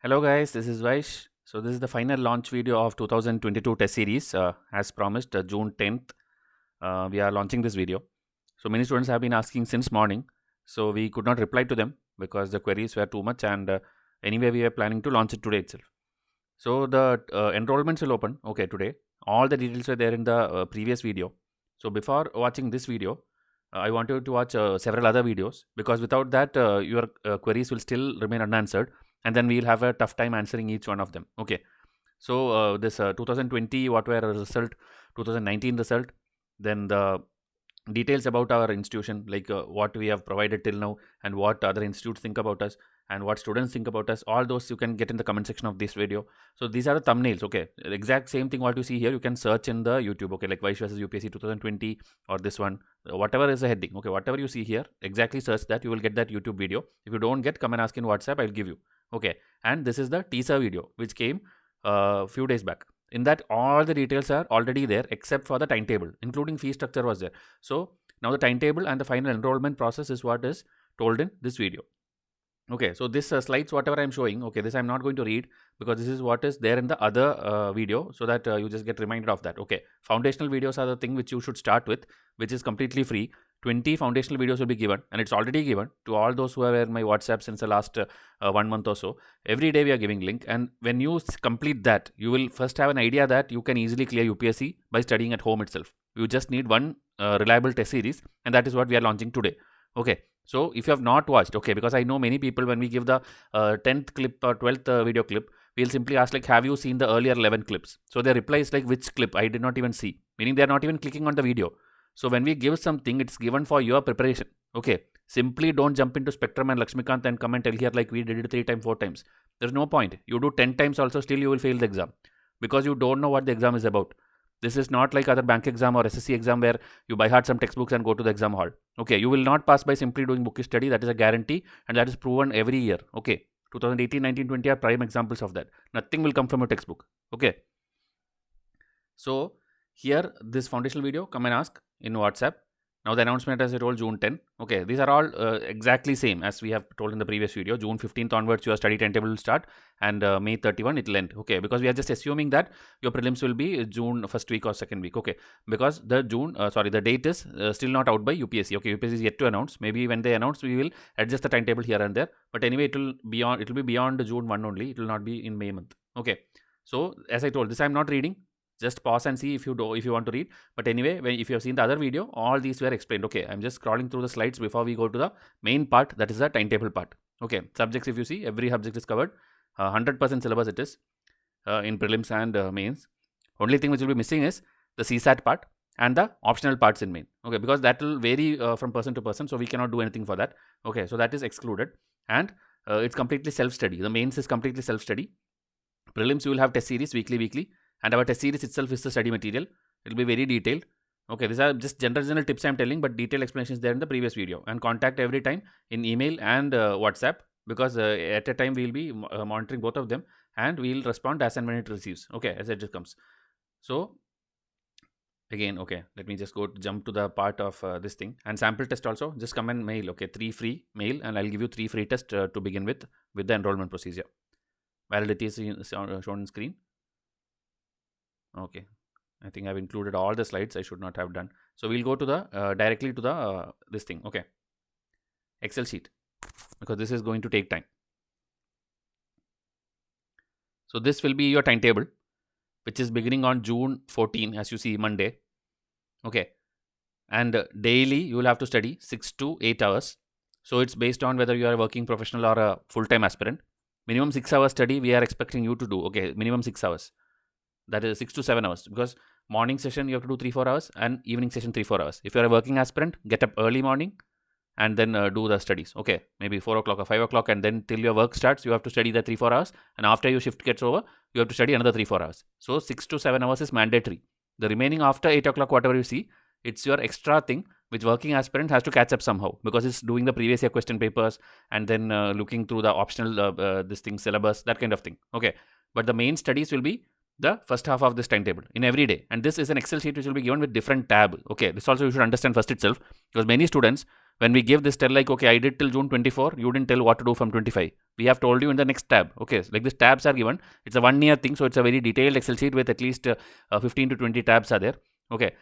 Hello guys, this is Vaish. So this is the final launch video of 2022 test series. As promised, June 10th, we are launching this video. So many students have been asking since morning. So we could not reply to them because the queries were too much, and anyway we are planning to launch it today itself. So the enrollments will open, okay, today. All the details were there in the previous video. So before watching this video, I want you to watch several other videos, because without that your queries will still remain unanswered, and then we'll have a tough time answering each one of them. Okay, so this 2020 what were the result, 2019 result, then the details about our institution, like what we have provided till now and what other institutes think about us and what students think about us, all those you can get in the comment section of this video. So these are the thumbnails. Okay, the exact same thing what you see here you can search in the YouTube. Okay, like Vice versus UPSC 2020 or this one, whatever is the heading. Okay, whatever you see here, exactly search that, you will get that YouTube video. If you don't get, come and ask in WhatsApp, I'll give you. Okay, and this is the teaser video which came a few days back. In that, all the details are already there except for the timetable, including fee structure was there. So now the timetable and the final enrollment process is what is told in this video. Okay, so this slides whatever I'm showing, okay, this I'm not going to read because this is what is there in the other video, so that you just get reminded of that. Okay, foundational videos are the thing which you should start with, which is completely free. 20 foundational videos will be given, and it's already given to all those who are in my WhatsApp since the last 1 month or so. Every day we are giving link, and when you complete that, you will first have an idea that you can easily clear UPSC by studying at home itself. You just need one reliable test series, and that is what we are launching today. Okay, so if you have not watched, okay, because I know many people, when we give the 10th clip or 12th video clip, we'll simply ask like, have you seen the earlier 11 clips? So their reply is like, which clip? I did not even see. Meaning they are not even clicking on the video. So when we give something, it's given for your preparation. Okay, simply don't jump into Spectrum and Lakshmikant and come and tell here like we did it 3 times, 4 times. There's no point. You do 10 times also, still you will fail the exam because you don't know what the exam is about. This is not like other bank exam or SSC exam where you buy hard some textbooks and go to the exam hall. Okay, you will not pass by simply doing bookish study. That is a guarantee, and that is proven every year. Okay, 2018, 19, 20 are prime examples of that. Nothing will come from a textbook. Okay, so here this foundational video, come and ask in WhatsApp. Now the announcement, as I told, June 10. Okay, these are all exactly same as we have told in the previous video. June 15th onwards your study timetable will start, and May 31 it will end. Okay, because we are just assuming that your prelims will be June first week or second week. Okay, because the the date is still not out by UPSC. Okay, UPSC is yet to announce. Maybe when they announce, we will adjust the timetable here and there. But anyway, it will be beyond June 1 only. It will not be in May month. Okay, so as I told, this I am not reading. Just pause and see if you want to read. But anyway, if you have seen the other video, all these were explained. Okay, I'm just scrolling through the slides before we go to the main part, that is the timetable part. Okay, subjects, if you see, every subject is covered. 100% syllabus it is in prelims and mains. Only thing which will be missing is the CSAT part and the optional parts in main. Okay, because that will vary from person to person, so we cannot do anything for that. Okay, so that is excluded, and it's completely self-study. The mains is completely self-study. Prelims you will have test series weekly, and our test series itself is the study material. It will be very detailed. Okay, these are just general tips I'm telling, but detailed explanations there in the previous video. And contact every time in email and WhatsApp, because at a time we will be monitoring both of them, and we will respond as and when it receives. Okay, as it just comes. So again, okay, let me just jump to the part of this thing. And sample test also, just come and mail. Okay, 3 free mail, and I'll give you 3 free tests to begin with the enrollment procedure. Validity is shown on screen. Okay, I think I've included all the slides. I should not have done. So we'll go to the directly to the this thing. Okay, Excel sheet, because this is going to take time. So this will be your timetable, which is beginning on June 14, as you see, Monday. Okay, and daily you will have to study 6 to 8 hours. So it's based on whether you are a working professional or a full-time aspirant. Minimum 6 hours study we are expecting you to do. Okay, minimum 6 hours. That is 6 to 7 hours, because morning session you have to do 3-4 hours, and evening session 3-4 hours. If you are a working aspirant, get up early morning and then do the studies. Okay, maybe 4 o'clock or 5 o'clock, and then till your work starts you have to study the 3-4 hours, and after your shift gets over you have to study another 3-4 hours. So 6 to 7 hours is mandatory. The remaining after 8 o'clock, whatever you see, it's your extra thing which working aspirant has to catch up somehow, because it's doing the previous year question papers and then looking through the optional this thing, syllabus, that kind of thing. Okay, but the main studies will be the first half of this timetable in every day, and this is an Excel sheet which will be given with different tab. Okay, this also you should understand first itself, because many students when we give this, tell like, okay, I did till June 24, you didn't tell what to do from 25. We have told you in the next tab. Okay, so like these tabs are given. It's a 1 year thing, so it's a very detailed Excel sheet with at least 15 to 20 tabs are there. Okay,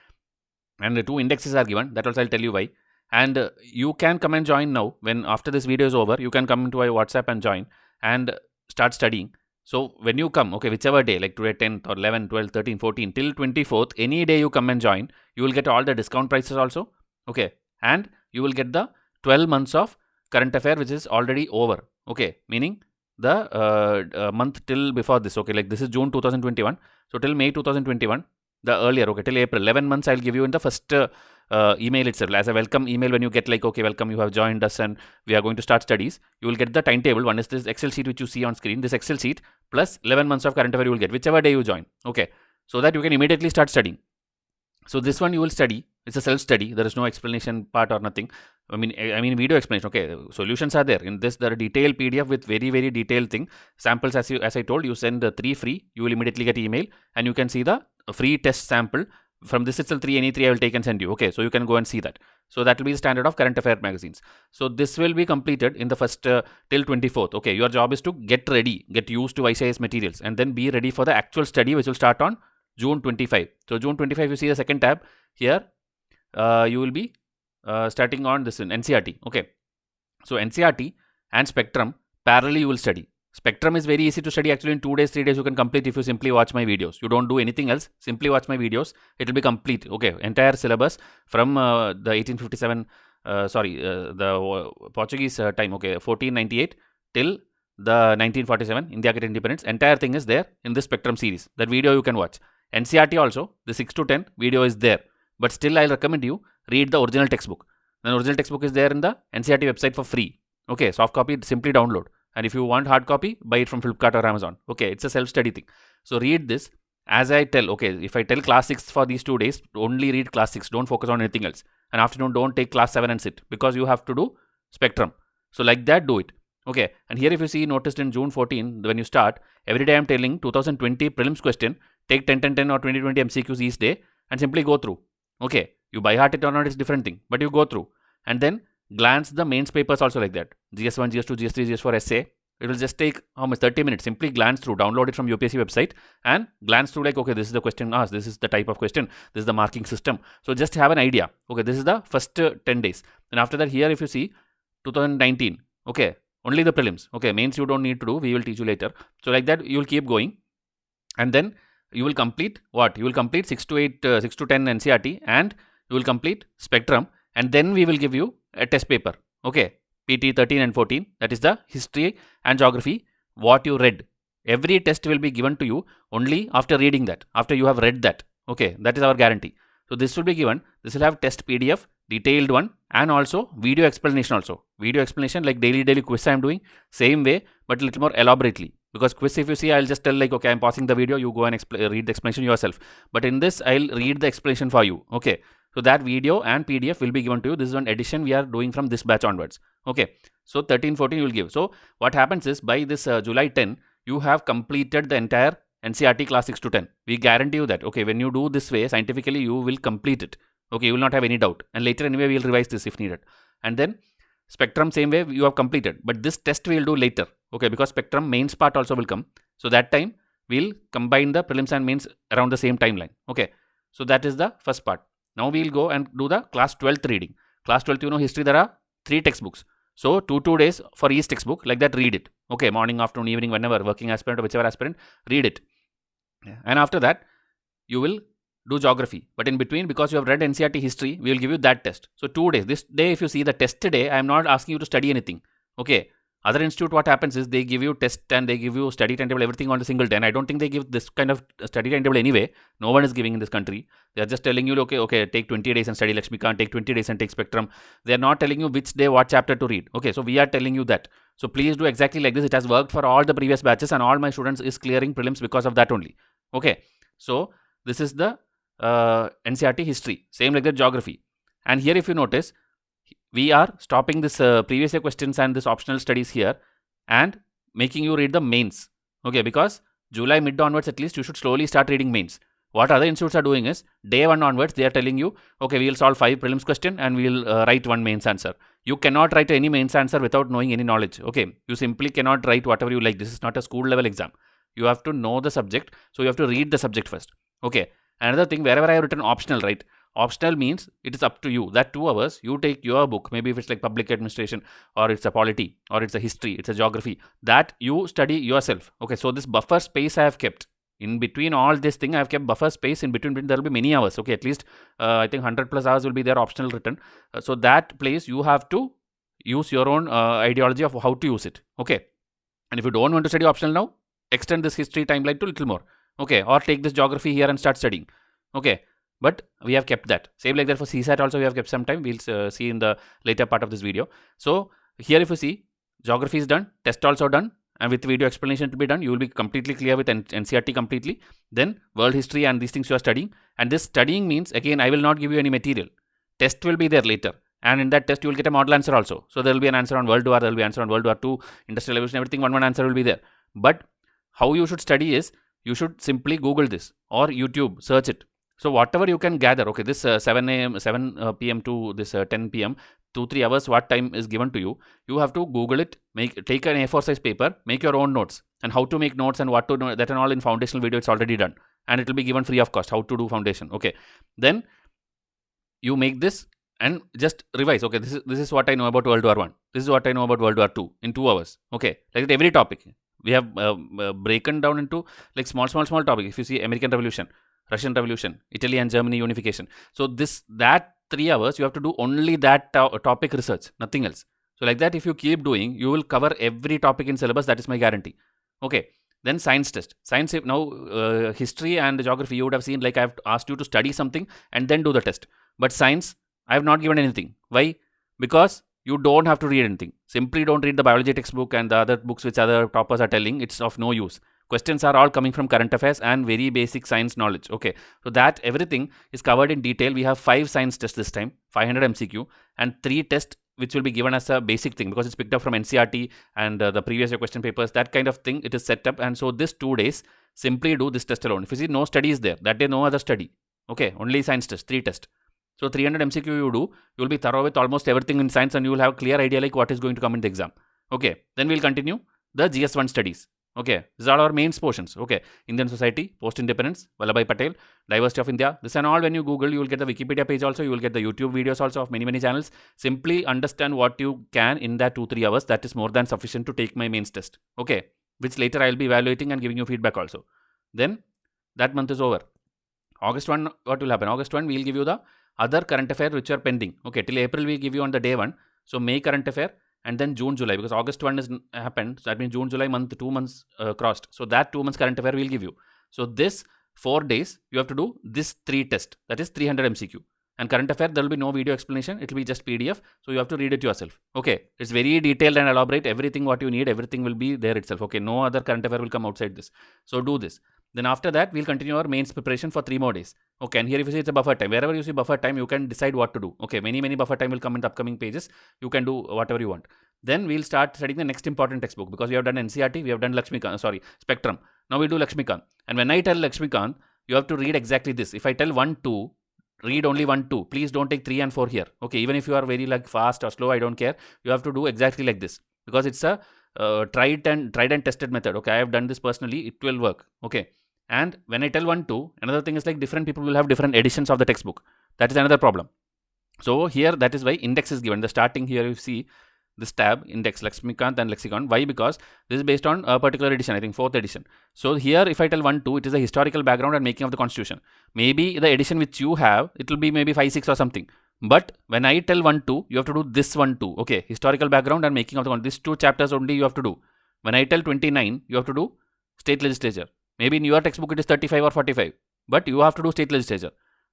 and the 2 indexes are given. That also I'll tell you why. And you can come and join now. When after this video is over, you can come into my WhatsApp and join and start studying. So when you come, okay, whichever day, like today 10th or 11th, 12th, 13th, 14th, till 24th, any day you come and join, you will get all the discount prices also. Okay, and you will get the 12 months of current affair, which is already over. Okay, meaning the month till before this. Okay, like this is June 2021. So till May 2021, the earlier, okay, till April, 11 months I'll give you in the first email itself as a welcome email. When you get like, okay, welcome, you have joined us and we are going to start studies, you will get the timetable. One is this Excel sheet which you see on screen, this Excel sheet plus 11 months of current affair you will get whichever day you join. Okay, so that you can immediately start studying. So this one you will study. It's a self-study. There is no explanation part or nothing. I mean video explanation. Okay, solutions are there. In this, there are detailed PDF with very, very detailed thing. Samples, as I told, you send 3 free. You will immediately get email and you can see the free test sample. From this itself, any 3 I will take and send you. Okay, so you can go and see that. So that will be the standard of current affair magazines. So this will be completed in the first till 24th. Okay, your job is to get ready, get used to ICIS materials and then be ready for the actual study which will start on June 25. So June 25, you see the second tab here. You will be starting on this in NCERT. Okay, so NCERT and Spectrum parallelly you will study. Spectrum is very easy to study. Actually, in 2 days, 3 days, you can complete if you simply watch my videos. You don't do anything else. Simply watch my videos. It will be complete. Okay, entire syllabus from the 1857, the Portuguese time. Okay, 1498 till the 1947 India get independence. Entire thing is there in this Spectrum series. That video you can watch. NCERT also, the 6 to 10 video is there. But still, I'll recommend you read the original textbook. The original textbook is there in the NCERT website for free. Okay, soft copy, simply download. And if you want hard copy, buy it from Flipkart or Amazon. Okay, it's a self-study thing. So read this as I tell. Okay, if I tell class 6 for these 2 days, only read class 6. Don't focus on anything else. And afternoon, don't take class 7 and sit because you have to do Spectrum. So like that, do it. Okay, and here if you see, noticed in June 14, when you start, every day I'm telling 2020 prelims question, take 10, 10, 10 or 20, 20 MCQs each day and simply go through. Okay, you by heart it or not, it's different thing, but you go through. And then glance the mains papers also like that. GS1, GS2, GS3, GS4 essay. It will just take how much? 30 minutes. Simply glance through, download it from UPSC website and glance through like, okay, this is the question asked, this is the type of question, this is the marking system. So just have an idea. Okay, this is the first 10 days. And after that, here if you see 2019, okay, only the prelims. Okay, mains you don't need to do. We will teach you later. So like that, you will keep going. And then you will complete what? You will complete 6 to 10 NCERT and you will complete Spectrum. And then we will give you a test paper. Okay, PT 13 and 14. That is the history and geography, what you read. Every test will be given to you only after reading that, after you have read that. Okay, that is our guarantee. So this will be given. This will have test PDF, detailed one, and also video explanation also. Video explanation like daily quiz I am doing, same way, but a little more elaborately. Because quiz, if you see, I'll just tell like, okay, I'm pausing the video, you go and read the explanation yourself. But in this, I'll read the explanation for you. Okay, so that video and PDF will be given to you. This is one addition we are doing from this batch onwards. Okay, so 13, 14 you will give. So what happens is by this July 10, you have completed the entire NCERT class 6 to 10. We guarantee you that. Okay, when you do this way, scientifically, you will complete it. Okay, you will not have any doubt. And later anyway, we will revise this if needed. And then Spectrum, same way you have completed. But this test we will do later. Okay, because Spectrum mains part also will come. So that time, we'll combine the prelims and mains around the same timeline. Okay, so that is the first part. Now we will go and do the class 12th reading. Class 12th, you know, history, there are 3 textbooks. So 2 days for each textbook, like that, read it. Okay, morning, afternoon, evening, whenever, working aspirant or whichever aspirant, read it. And after that, you will do geography. But in between, because you have read NCERT history, we will give you that test. So 2 days. This day, if you see the test today, I am not asking you to study anything. Okay. Other institute, what happens is they give you test and they give you study timetable, everything on a single day. And I don't think they give this kind of study timetable anyway. No one is giving in this country. They are just telling you, okay, take 20 days and study Lakshmikant, take 20 days and take Spectrum. They are not telling you which day, what chapter to read. Okay, so we are telling you that. So please do exactly like this. It has worked for all the previous batches and all my students is clearing prelims because of that only. Okay, so this is the NCERT history. Same like the geography. And here if you notice, we are stopping this previous year questions and this optional studies here and making you read the mains. Okay, because July mid onwards at least you should slowly start reading mains. What other institutes are doing is, day 1 onwards, they are telling you, okay, we will solve 5 prelims question and we will write 1 mains answer. You cannot write any mains answer without knowing any knowledge. Okay, you simply cannot write whatever you like. This is not a school level exam. You have to know the subject, so you have to read the subject first. Okay, another thing, wherever I have written optional, right? Optional means it is up to you. That 2 hours, you take your book, maybe if it's like public administration, or it's a polity, or it's a history, it's a geography, that you study yourself. Okay, so this buffer space I have kept. In between all this thing, I have kept buffer space. In between there will be many hours. Okay, at least I think 100 plus hours will be there optional written. So that place you have to use your own ideology of how to use it. Okay, and if you don't want to study optional now, extend this history timeline to little more. Okay, or take this geography here and start studying. Okay, but we have kept that. Same like that for CSAT also we have kept some time. We'll see in the later part of this video. So here if you see, geography is done, test also done, and with video explanation to be done, you will be completely clear with NCERT completely. Then world history and these things you are studying. And this studying means, again, I will not give you any material. Test will be there later. And in that test, you will get a model answer also. So there will be an answer on World War, there will be an answer on World War II, industrial revolution, everything, one answer will be there. But how you should study is, you should simply Google this or YouTube, search it. So whatever you can gather, okay, this 7 p.m. to this 10 p.m., 2-3 hours, what time is given to you, you have to Google it, take an A4 size paper, make your own notes, and how to make notes and what to do, that and all in foundational video, it's already done. And it will be given free of cost, how to do foundation. Okay, then you make this and just revise. Okay, this is what I know about World War I. This is what I know about World War II in 2 hours. Okay, like every topic. We have broken down into like small topics. If you see American Revolution, Russian Revolution, Italy and Germany unification. So that 3 hours, you have to do only that topic research, nothing else. So like that, if you keep doing, you will cover every topic in syllabus. That is my guarantee. Okay. Then science test. Science, now history and geography, you would have seen like I have asked you to study something and then do the test. But science, I have not given anything. Why? Because you don't have to read anything. Simply don't read the biology textbook and the other books which other toppers are telling. It's of no use. Questions are all coming from current affairs and very basic science knowledge. Okay, so that everything is covered in detail. We have 5 science tests this time, 500 MCQ, and 3 tests which will be given as a basic thing because it's picked up from NCERT and the previous year question papers. That kind of thing it is set up. And so this 2 days, simply do this test alone. If you see no study is there, that day no other study. Okay, only science test, 3 tests. So 300 MCQ you do, you will be thorough with almost everything in science and you will have a clear idea like what is going to come in the exam. Okay, then we'll continue the GS1 studies. Okay, these are our main portions. Okay, Indian society, post-independence, Vallabhbhai Patel, diversity of India. This and all, when you Google, you will get the Wikipedia page also. You will get the YouTube videos also of many channels. Simply understand what you can in that 2-3 hours. That is more than sufficient to take my mains test. Okay, which later I will be evaluating and giving you feedback also. Then that month is over. August 1, what will happen? August 1, we will give you the other current affairs which are pending. Okay, till April we give you on the day 1. So May current affair and then June, July, because August 1 is happened. So that means June, July month, 2 months crossed. So that 2 months current affair we'll give you. So this 4 days, you have to do this 3 test. That is 300 MCQ. And current affair, there will be no video explanation. It will be just PDF. So you have to read it yourself. Okay, it's very detailed and elaborate. Everything what you need, everything will be there itself. Okay, no other current affair will come outside this. So do this. Then after that, we'll continue our mains preparation for 3 more days. Okay, and here if you see it's a buffer time. Wherever you see buffer time, you can decide what to do. Okay, many buffer time will come in the upcoming pages. You can do whatever you want. Then we'll start studying the next important textbook because we have done NCERT, we have done Spectrum. Now we do Lakshmikant. And when I tell Lakshmikant, you have to read exactly this. If I tell 1, 2, read only 1, 2. Please don't take 3 and 4 here. Okay, even if you are very like fast or slow, I don't care. You have to do exactly like this because it's a tried and tested method. Okay, I have done this personally. It will work. Okay. And when I tell 1, 2, another thing is like different people will have different editions of the textbook. That is another problem. So here, that is why index is given. The starting here, you see this tab, index, Lakshmikant and lexicon. Why? Because this is based on a particular edition, I think 4th edition. So here, if I tell 1, 2, it is a historical background and making of the constitution. Maybe the edition which you have, it will be maybe 5, 6 or something. But when I tell 1, 2, you have to do this 1, 2. Okay, historical background and making of the constitution. These 2 chapters only you have to do. When I tell 29, you have to do state legislature. Maybe in your textbook it is 35 or 45, but you have to do state legislature.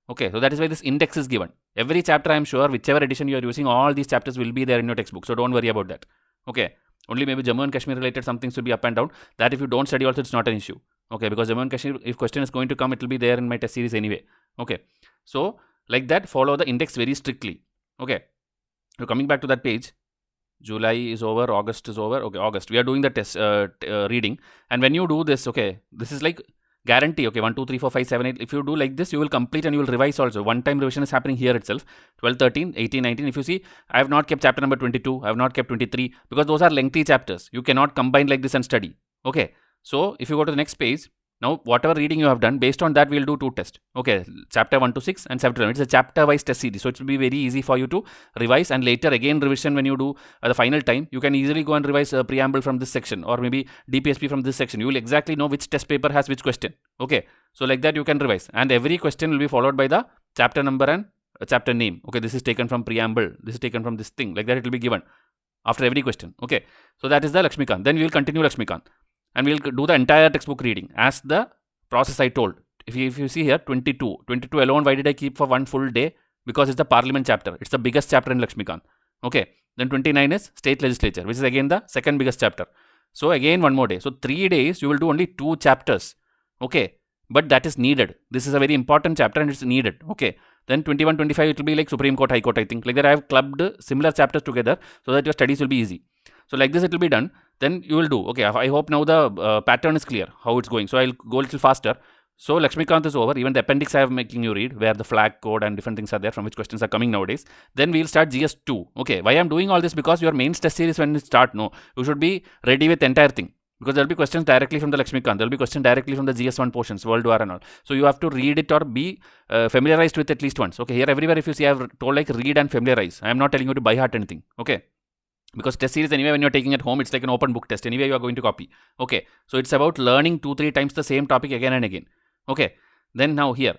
Okay, so that is why this index is given. Every chapter, I am sure, whichever edition you are using, all these chapters will be there in your textbook. So don't worry about that. Okay, only maybe Jammu and Kashmir related some things will be up and down. That if you don't study also, it's not an issue. Okay, because Jammu and Kashmir, if question is going to come, it will be there in my test series anyway. Okay, so like that, follow the index very strictly. Okay, so coming back to that page. July is over, August is over. Okay, August. We are doing the test reading. And when you do this, okay, this is like guarantee, okay, 1, 2, 3, 4, 5, 7, 8. If you do like this, you will complete and you will revise also. One time revision is happening here itself. 12, 13, 18, 19. If you see, I have not kept chapter number 22. I have not kept 23 because those are lengthy chapters. You cannot combine like this and study. Okay. So if you go to the next page, now whatever reading you have done, based on that, we'll do 2 tests. Okay. Chapter 1 to 6 and chapter 11. It's a chapter wise test series. So it will be very easy for you to revise, and later again revision when you do the final time. You can easily go and revise a preamble from this section or maybe DPSP from this section. You will exactly know which test paper has which question. Okay. So like that you can revise, and every question will be followed by the chapter number and chapter name. Okay. This is taken from preamble. This is taken from this thing. Like that it will be given after every question. Okay. So that is the Lakshmikant. Then we will continue Lakshmikant. And we'll do the entire textbook reading as the process I told. If you see here, 22 alone, why did I keep for one full day? Because it's the Parliament chapter. It's the biggest chapter in Lakshmikant. Okay. Then 29 is State Legislature, which is again the second biggest chapter. So again, one more day. So 3 days, you will do only 2 chapters. Okay. But that is needed. This is a very important chapter and it's needed. Okay. Then 21, 25, it will be like Supreme Court, High Court, I think. Like that I have clubbed similar chapters together so that your studies will be easy. So like this it will be done. Then you will do. Okay, I hope now the pattern is clear, how it's going. So I'll go a little faster. So Lakshmikant is over. Even the appendix I am making you read, where the flag code and different things are there from which questions are coming nowadays. Then we'll start GS2. Okay, why I'm doing all this? Because your mains test series when it start, no, you should be ready with entire thing. Because there will be questions directly from the Lakshmikant. There will be questions directly from the GS1 portions, World War and all. So you have to read it or be familiarized with at least once. Okay, here everywhere if you see I have told like read and familiarize. I am not telling you to by heart anything. Okay. Because test series anyway when you're taking at home, it's like an open book test. Anyway, you are going to copy. Okay. So it's about learning 2-3 times the same topic again and again. Okay. Then now here,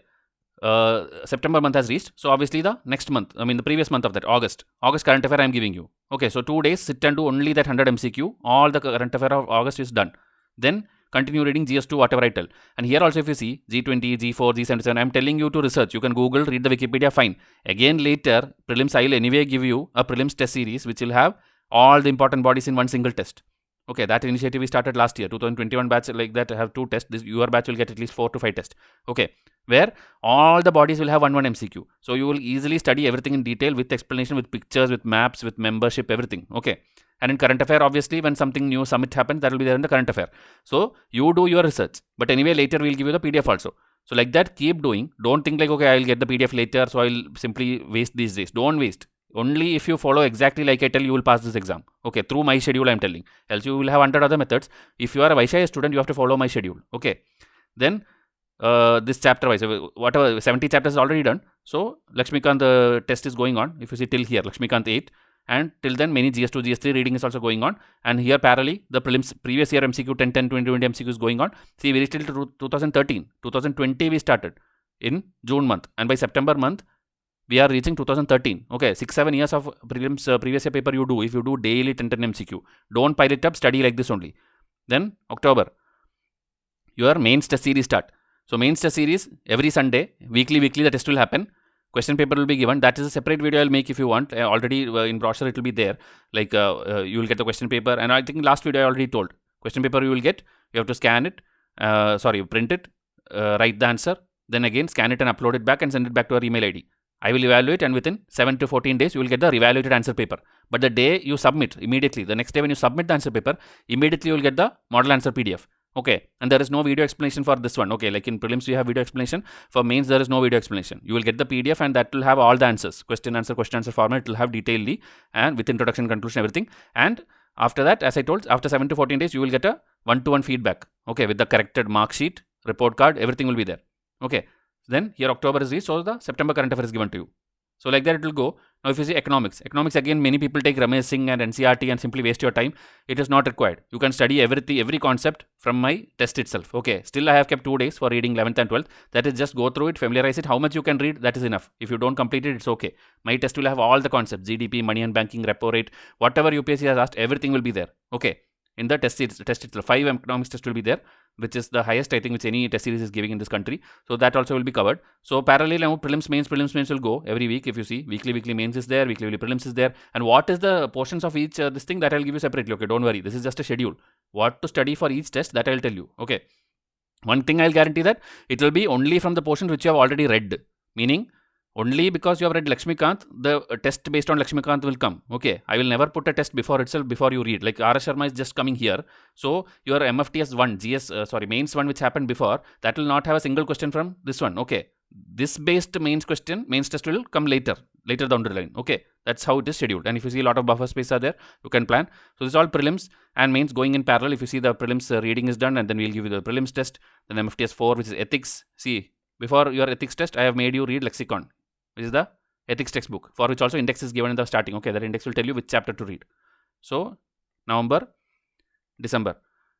September month has reached. So obviously the next month, I mean the previous month of that, August current affair I am giving you. Okay. So 2 days, sit and do only that 100 MCQ. All the current affair of August is done. Then continue reading GS2, whatever I tell. And here also if you see G20, G4, G77, I am telling you to research. You can Google, read the Wikipedia, fine. Again later, prelims I will anyway give you a prelims test series which will have all the important bodies in one single test. Okay, that initiative we started last year, 2021 batch like that have 2 tests. This your batch will get at least 4 to 5 tests. Okay, where all the bodies will have one MCQ. So you will easily study everything in detail with explanation, with pictures, with maps, with membership, everything. Okay. And in current affair, obviously, when something new summit happens, that will be there in the current affair. So you do your research. But anyway, later we'll give you the PDF also. So like that, keep doing. Don't think like, okay, I'll get the PDF later, so I'll simply waste these days. Don't waste. Only if you follow exactly like I tell, you will pass this exam. Okay, through my schedule I am telling. Else you will have 100 other methods. If you are a Vaishya student, you have to follow my schedule. Okay. Then this chapter wise, whatever 70 chapters is already done. So Lakshmikant test is going on. If you see till here, Lakshmikant 8. And till then many GS2, GS3 reading is also going on. And here parallelly, the prelims previous year MCQ 10, 10, 20, 20 MCQ is going on. See, we reached till 2013. 2020 we started in June month. And by September month, we are reaching 2013. Okay, 6-7 years of prelims previous year paper you do. If you do daily 10 MCQ, don't pile it up, study like this only. Then October, your mains test series start. So mains test series every Sunday, weekly the test will happen. Question paper will be given. That is a separate video I'll make if you want. Already in brochure it will be there. Like you will get the question paper. And I think last video I already told. Question paper you will get. You have to scan it. Print it. Write the answer. Then again scan it and upload it back and send it back to our email ID. I will evaluate, and within 7 to 14 days, you will get the reevaluated answer paper. But the day you submit, immediately, the next day when you submit the answer paper, immediately you will get the model answer PDF. Okay, and there is no video explanation for this one. Okay, like in prelims we have video explanation. For mains there is no video explanation. You will get the PDF and that will have all the answers. Question answer format. It will have detailedly and with introduction, conclusion, everything. And after that, as I told, after 7 to 14 days, you will get a 1-to-1 feedback. Okay, with the corrected mark sheet, report card, everything will be there. Okay. Then here October is reached, so the September current affair is given to you. So like that it will go. Now if you see economics again many people take Ramesh Singh and NCERT and simply waste your time. It is not required. You can study every concept from my test itself. Okay, still I have kept 2 days for reading 11th and 12th. That is just go through it, familiarize it. How much you can read, that is enough. If you don't complete it, it's okay. My test will have all the concepts, GDP, money and banking, repo rate, whatever UPSC has asked, everything will be there. Okay. In the test itself, 5 economics tests will be there, which is the highest I think which any test series is giving in this country. So that also will be covered. So parallel now prelims mains will go every week. If you see weekly mains is there, weekly prelims is there, and what is the portions of each this thing that I'll give you separately. Okay, don't worry, this is just a schedule. What to study for each test, that I'll tell you. Okay, one thing I'll guarantee that it will be only from the portions which you have already read, meaning Only because you have read Lakshmikant, the test based on Lakshmikant will come. Okay, I will never put a test before itself before you read. Like R.S. Sharma is just coming here. So your MFTS 1, mains 1 which happened before, that will not have a single question from this one. Okay, this based mains test will come later down the line. Okay, that's how it is scheduled. And if you see a lot of buffer space are there, you can plan. So this is all prelims and mains going in parallel. If you see the prelims reading is done, and then we'll give you the prelims test, then MFTS 4 which is ethics. See, before your ethics test, I have made you read lexicon, which is the ethics textbook, for which also index is given in the starting. Okay, that index will tell you which chapter to read. So November, December.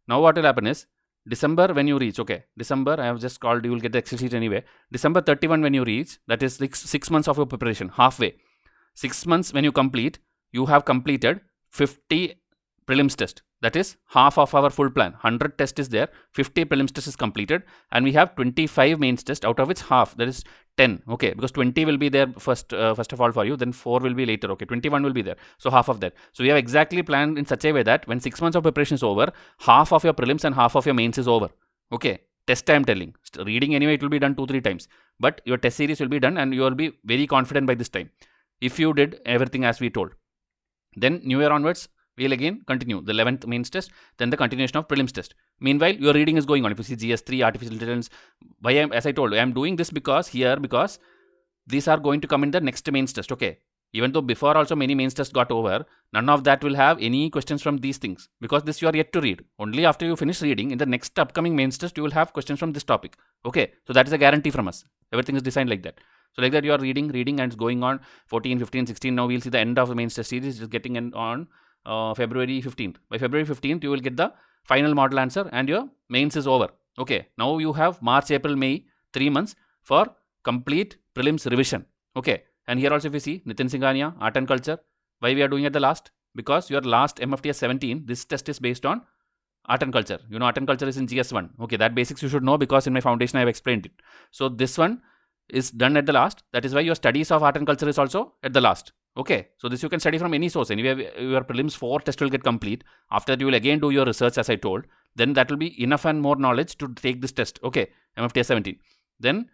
Now what will happen is, December when you reach, okay, December I have just called, you will get the Excel sheet anyway. December 31 when you reach, that is 6 months of your preparation, halfway. 6 months when you complete, you have completed 50 prelims test. That is half of our full plan. 100 test is there, 50 prelims test is completed, and we have 25 mains test, out of which half, that is 10. Okay, because 20 will be there first of all for you, then 4 will be later. Okay, 21 will be there, so half of that. So we have exactly planned in such a way that when 6 months of preparation is over, half of your prelims and half of your mains is over. Okay, test I am telling. Reading anyway it will be done 2-3 times, but your test series will be done and you will be very confident by this time if you did everything as we told. Then New Year onwards, we'll again continue the 11th mains test, then the continuation of prelims test. Meanwhile, your reading is going on. If you see GS3, artificial intelligence, as I told you, I am doing this because these are going to come in the next mains test. Okay, even though before also many mains tests got over, none of that will have any questions from these things, because this you are yet to read. Only after you finish reading, in the next upcoming mains test, you will have questions from this topic. Okay, so that is a guarantee from us. Everything is designed like that. So like that you are reading and it's going on 14, 15, 16. Now we'll see the end of the mains test series is getting on February 15th. By February 15th, you will get the final model answer and your mains is over. Okay, now you have March, April, May, 3 months for complete prelims revision. Okay, and here also if you see Nitin Singhania, art and culture. Why we are doing at the last? Because your last MFTS 17, this test is based on art and culture. You know, art and culture is in GS1. Okay, that basics you should know because in my foundation I have explained it. So this one is done at the last. That is why your studies of art and culture is also at the last. Okay, so this you can study from any source. Anyway, your prelims 4 test will get complete. After that, you will again do your research as I told. Then that will be enough and more knowledge to take this test. Okay, MFTS 17. Then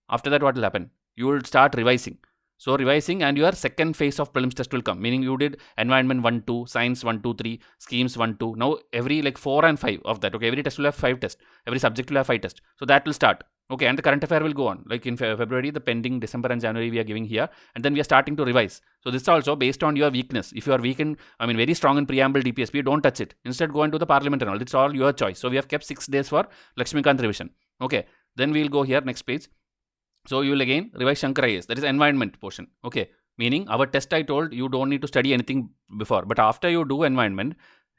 after that, what will happen? You will start revising. So revising and your second phase of prelims test will come. Meaning you did environment 1, 2, science 1, 2, 3, schemes 1, 2. Now every like 4 and 5 of that. Okay, every test will have 5 tests. Every subject will have 5 tests. So that will start. Okay, and the current affair will go on. Like in February, the pending December and January we are giving here. And then we are starting to revise. So this is also based on your weakness. If you are weak in, very strong in preamble DPSP, don't touch it. Instead, go into the parliament and all. It's all your choice. So we have kept 6 days for Lakshmikant revision. Okay, then we'll go here, next page. So you will again revise Shankar IAS. That is environment portion. Okay, meaning our test I told you don't need to study anything before. But after you do environment,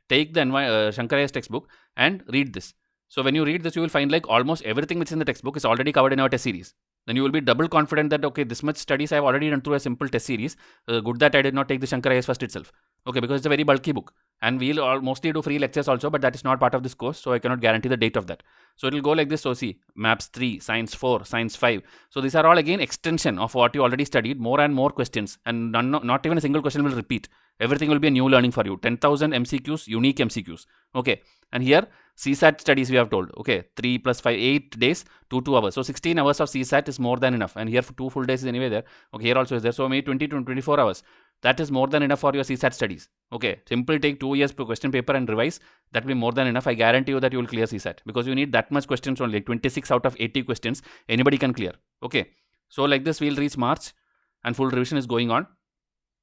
take the Shankar IAS textbook and read this. So when you read this, you will find like almost everything which is in the textbook is already covered in our test series. Then you will be double confident that, okay, this much studies I have already done through a simple test series. Good that I did not take the Shankar IAS first itself. Okay, because it's a very bulky book. And we'll mostly do free lectures also, but that is not part of this course. So I cannot guarantee the date of that. So it will go like this. So see, maps 3, science 4, science 5. So these are all again extension of what you already studied, more and more questions. And not even a single question will repeat. Everything will be a new learning for you. 10,000 MCQs, unique MCQs. Okay. And here, CSAT studies we have told. Okay, 3 plus 5, 8 days, 2 hours. So 16 hours of CSAT is more than enough. And here for 2 full days is anyway there. Okay, here also is there. So maybe 20 to 24 hours. That is more than enough for your CSAT studies. Okay, simply take 2 years per question paper and revise. That will be more than enough. I guarantee you that you will clear CSAT. Because you need that much questions only. 26 out of 80 questions, anybody can clear. Okay, so like this we'll reach March and full revision is going on.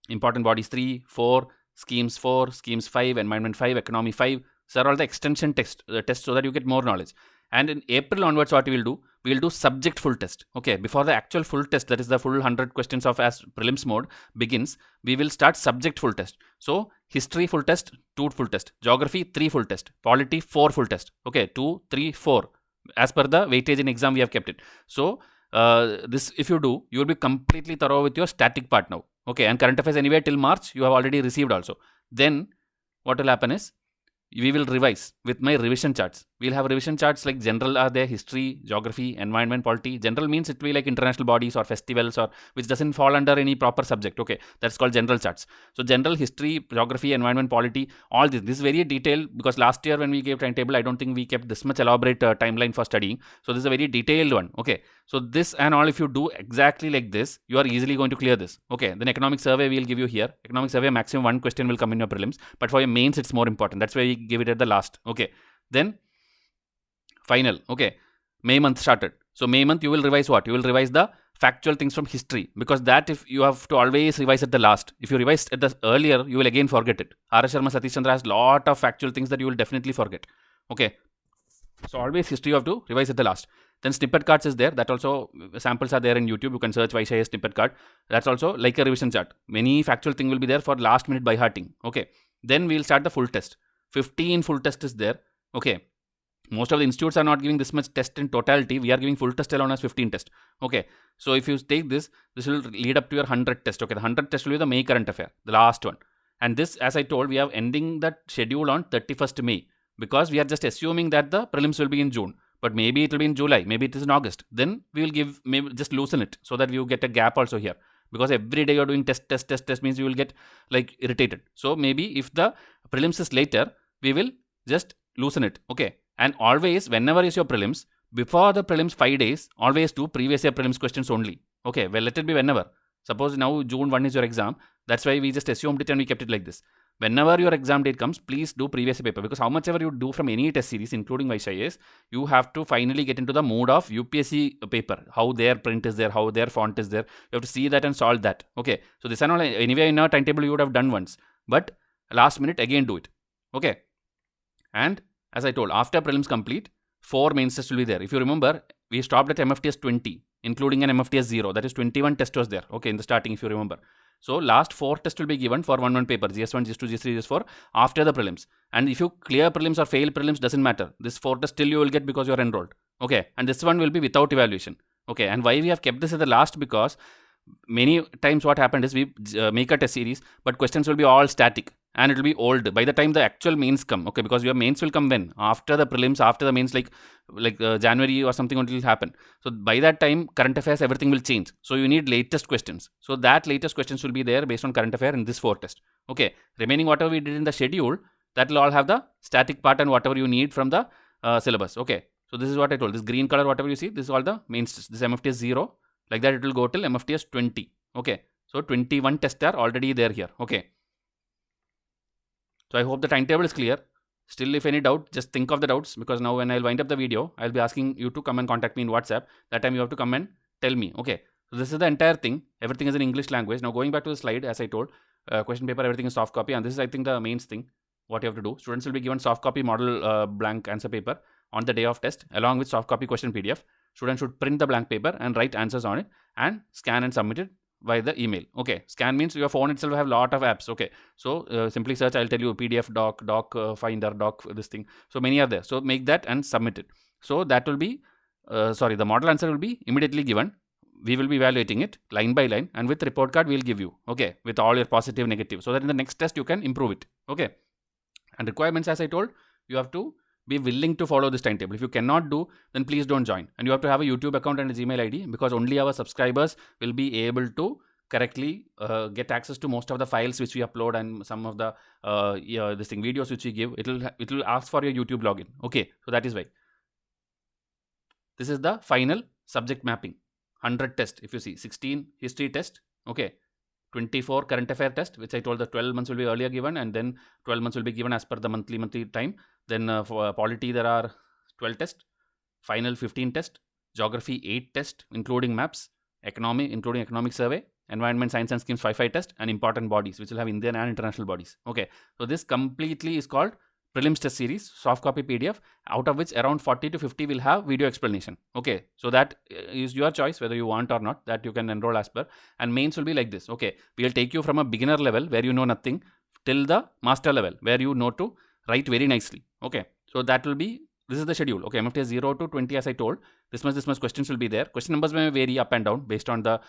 Important bodies 3, 4, schemes 4, schemes 5, environment 5, economy 5. So are all the extension tests so that you get more knowledge. And in April onwards, what we will do? We will do subject full test. Okay, before the actual full test, that is the full 100 questions of as prelims mode begins, we will start subject full test. So history full test, 2 full test. Geography 3 full test. Polity 4 full test. Okay, 2, 3, 4. As per the weightage in exam, we have kept it. So this if you do, you will be completely thorough with your static part now. Okay, and current affairs anyway till March, you have already received also. Then what will happen is, we will revise with my revision charts. we'll have revision charts like general are there, history, geography, environment, polity. General means it will be like international bodies or festivals or which doesn't fall under any proper subject. Okay, that's called general charts. So general, history, geography, environment, polity, all this. This is very detailed because last year when we gave timetable, I don't think we kept this much elaborate timeline for studying. So this is a very detailed one. Okay, so this and all, if you do exactly like this, you are easily going to clear this. Okay, then economic survey we'll give you here. Economic survey, maximum one question will come in your prelims, but for your mains it's more important. That's why we give it at the last. Okay, then final. Okay, May month started. So May month you will revise what? You will revise the factual things from history, because that if you have to always revise at the last. If you revise at the earlier, you will again forget it. R.S. Sharma Satish Chandra has lot of factual things that you will definitely forget. Okay, so always history you have to revise at the last. Then snippet cards is there. That also samples are there in YouTube. You can search Vaishya snippet card. That's also like a revision chart. Many factual thing will be there for last minute by hearting. Okay, then we'll start the full test. 15 full test is there. Okay, most of the institutes are not giving this much test in totality. We are giving full test alone as 15 test. Okay, so if you take this will lead up to your 100 test. Okay, the 100 test will be the May current affair, the last one. And this, as I told, we are ending that schedule on 31st May, because we are just assuming that the prelims will be in June, but maybe it will be in July, maybe it is in August. Then we will give, maybe just loosen it so that you get a gap also here, because every day you are doing test means you will get like irritated. So maybe if the prelims is later, we will just loosen it. Okay, and always whenever is your prelims, before the prelims 5 days, always do previous year prelims questions only. Okay, well, let it be whenever. Suppose now June 1 is your exam. That's why we just assumed it and we kept it like this. Whenever your exam date comes, please do previous year paper, because how much ever you do from any test series, including Vaishya, you have to finally get into the mood of UPSC paper, how their print is there, how their font is there. You have to see that and solve that. Okay, so this and all, anyway in our timetable you would have done once, but last minute again do it. Okay, and as I told, after prelims complete, 4 mains tests will be there. If you remember, we stopped at MFTS 20, including an MFTS 0. That is 21 tests was there. Okay, in the starting, if you remember. So last 4 tests will be given for one paper, GS1, GS2, GS3, GS4, after the prelims. And if you clear prelims or fail prelims, doesn't matter. This 4 tests still you will get because you are enrolled. Okay, and this one will be without evaluation. Okay, and why we have kept this at the last, because many times what happened is we make a test series, but questions will be all static and it will be old by the time the actual mains come. Okay, because your mains will come when? After the prelims, after the mains, like January or something will happen. So by that time, current affairs, everything will change. So you need latest questions. So that latest questions will be there based on current affair in this 4 test. Okay, remaining whatever we did in the schedule, that will all have the static part and whatever you need from the syllabus. Okay, so this is what I told. This green color, whatever you see, this is all the mains test. This MFTS 0. Like that, it will go till MFTS 20. Okay, so 21 tests are already there here. Okay, so I hope the timetable is clear. Still, if any doubt, just think of the doubts, because now when I'll wind up the video, I'll be asking you to come and contact me in WhatsApp. That time you have to come and tell me. Okay, so this is the entire thing. Everything is in English language. Now going back to the slide, as I told, question paper, everything is soft copy, and this is, I think, the mains thing. What you have to do, students will be given soft copy model blank answer paper on the day of test, along with soft copy question PDF. Students should print the blank paper and write answers on it and scan and submit it via the email. Okay, scan means your phone itself have lot of apps. Okay, so simply search, I'll tell you, PDF, doc finder, doc, this thing. So many are there. So make that and submit it. So that will be, the model answer will be immediately given. We will be evaluating it line by line, and with report card we'll give you. Okay, with all your positive, negative, so that in the next test you can improve it. Okay, and requirements, as I told, you have to be willing to follow this timetable. If you cannot do, then please don't join. And you have to have a YouTube account and a Gmail ID, because only our subscribers will be able to correctly get access to most of the files which we upload, and some of the videos which we give. It will ask for your YouTube login. Okay, so that is why. This is the final subject mapping. 100 test. If you see, 16 history test. Okay, 24 current affair test, which I told the 12 months will be earlier given, and then 12 months will be given as per the monthly time. Then for polity there are 12 tests, final 15 test, geography 8 test including maps, economy including economic survey, environment, science and schemes 5 test, and important bodies which will have Indian and international bodies. Okay, so this completely is called prelims test series, soft copy PDF, out of which around 40 to 50 will have video explanation. Okay, so that is your choice whether you want or not, that you can enroll as per. And mains will be like this. Okay, we will take you from a beginner level where you know nothing till the master level where you know to write very nicely. Okay, so that will be this is the schedule. Okay, MFTS 0 to 20 as I told. This much questions will be there. Question numbers may vary up and down based on the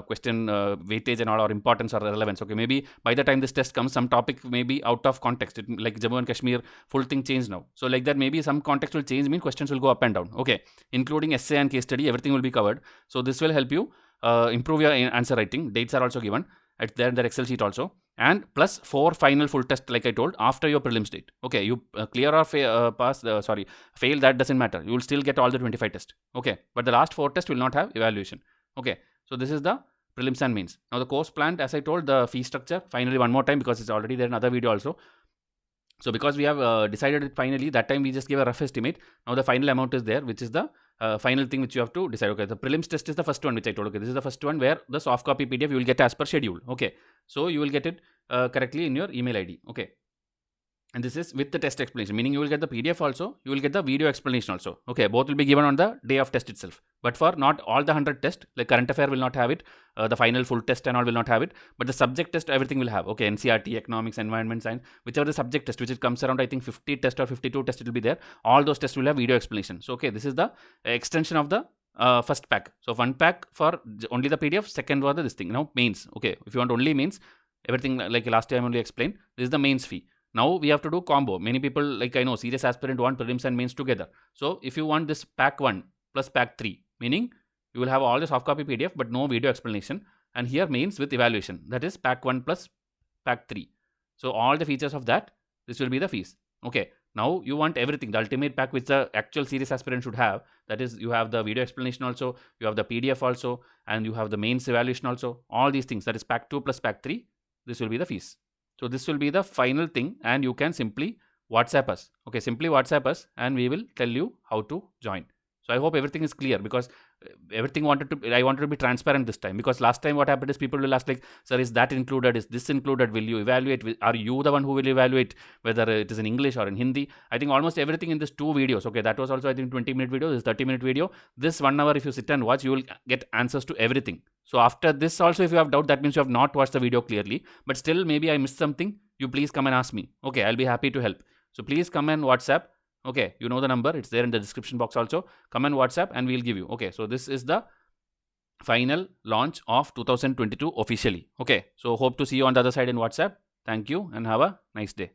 question weightage and all, or importance or relevance. Okay, maybe by the time this test comes, some topic may be out of context. Like Jammu and Kashmir, full thing changed now. So like that, maybe some context will change, mean questions will go up and down. Okay, including essay and case study, everything will be covered. So this will help you improve your answer writing. Dates are also given at there in the Excel sheet also. And plus 4 final full test, like I told, after your prelims date. Okay, you clear or fail, that doesn't matter. You will still get all the 25 tests. Okay, but the last 4 tests will not have evaluation. Okay, so this is the prelims and mains. Now the course plan, as I told, the fee structure, finally one more time, because it's already there in another video also. So because we have decided it finally, that time we just gave a rough estimate. Now the final amount is there, which is the final thing which you have to decide. Okay, the prelims test is the first one which I told. Okay, this is the first one where the soft copy PDF you will get as per schedule. Okay, so you will get it correctly in your email ID. Okay, and this is with the test explanation, meaning you will get the PDF also, you will get the video explanation also. Okay, both will be given on the day of test itself. But for not all the 100 tests, like current affair will not have it, the final full test and all will not have it, but the subject test everything will have. Okay, NCRT, economics, environment, science, whichever the subject test, which it comes around, I think 50 test or 52 test, it will be there. All those tests will have video explanation. So okay, this is the extension of the first pack. So one pack for only the PDF, second for the this thing. Now mains. Okay, if you want only mains, everything like last time only explained, this is the mains fee. Now we have to do combo. Many people, like I know, serious aspirant want prelims and mains together. So if you want this pack 1 plus pack 3, meaning you will have all the soft copy PDF but no video explanation, and here mains with evaluation, that is pack 1 plus pack 3. So all the features of that, this will be the fees. Okay, now you want everything, the ultimate pack which the actual serious aspirant should have, that is you have the video explanation also, you have the PDF also, and you have the mains evaluation also, all these things, that is pack 2 plus pack 3, this will be the fees. So this will be the final thing, and you can simply WhatsApp us. Okay, simply WhatsApp us and we will tell you how to join. So I hope everything is clear, because everything I wanted to be transparent this time, because last time what happened is people will ask like, sir, is that included? Is this included? Will you evaluate? Are you the one who will evaluate whether it is in English or in Hindi? I think almost everything in this 2 videos. Okay, that was also I think 20-minute video. This is 30-minute video. This 1 hour, if you sit and watch, you will get answers to everything. So after this also, if you have doubt, that means you have not watched the video clearly, but still maybe I missed something, you please come and ask me. Okay, I'll be happy to help. So please come and WhatsApp. Okay, you know the number, it's there in the description box also. Come and WhatsApp and we'll give you. Okay, so this is the final launch of 2022 officially. Okay, so hope to see you on the other side in WhatsApp. Thank you and have a nice day.